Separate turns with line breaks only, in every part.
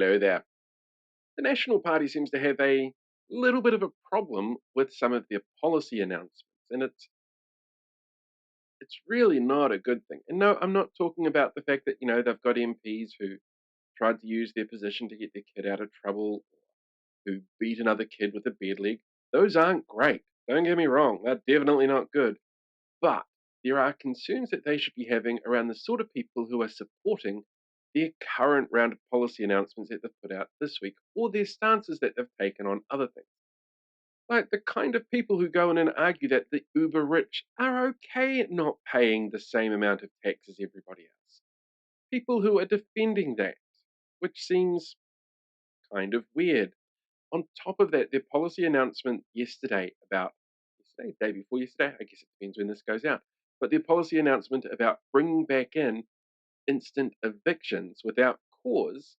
Hello there. The National Party seems to have a little bit of a problem with some of their policy announcements, and it's really not a good thing. And no, I'm not talking about the fact that they've got MPs who tried to use their position to get their kid out of trouble, who beat another kid with a bed leg. Those aren't great. Don't get me wrong; they're definitely not good. But there are concerns that they should be having around the sort of people who are supporting their current round of policy announcements that they've put out this week, or their stances that they've taken on other things. Like the kind of people who go in and argue that the uber rich are okay at not paying the same amount of tax as everybody else. People who are defending that, which seems kind of weird. On top of that, their policy announcement yesterday, day before yesterday, I guess it depends when this goes out, but their policy announcement about bringing back in instant evictions without cause,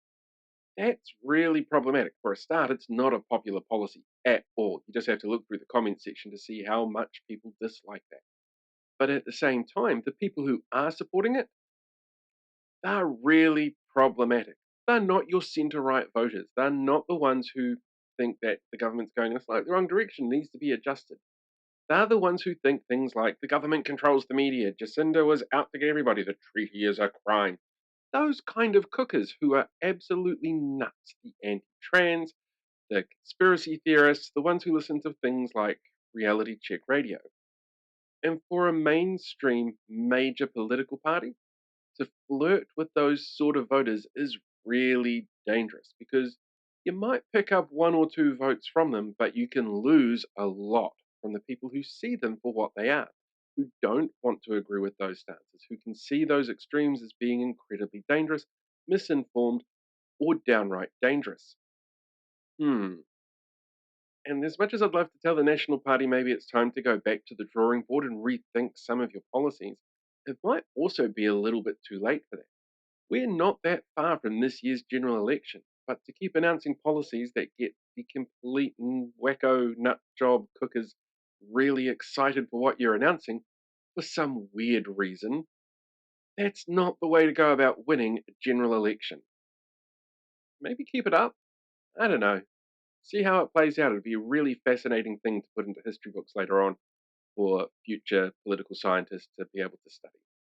that's really problematic. For a start, it's not a popular policy at all. You just have to look through the comment section to see how much people dislike that. But at the same time, the people who are supporting it are really problematic. They're not your centre right voters. They're not the ones who think that the government's going in a slightly wrong direction, needs to be adjusted. They're the ones who think things like the government controls the media, Jacinda was out to get everybody, the treaty is a crime. Those kind of cookers who are absolutely nuts, the anti trans, the conspiracy theorists, the ones who listen to things like reality check radio. And for a mainstream major political party, to flirt with those sort of voters is really dangerous because you might pick up one or two votes from them, but you can lose a lot from the people who see them for what they are, who don't want to agree with those stances, who can see those extremes as being incredibly dangerous, misinformed, or downright dangerous. Hmm. And as much as I'd love to tell the National Party maybe it's time to go back to the drawing board and rethink some of your policies, it might also be a little bit too late for that. We're not that far from this year's general election, but to keep announcing policies that get the complete and wacko nut job cookers really excited for what you're announcing for some weird reason, that's not the way to go about winning a general election. Maybe keep it up. I don't know. See how it plays out. It'd be a really fascinating thing to put into history books later on for future political scientists to be able to study.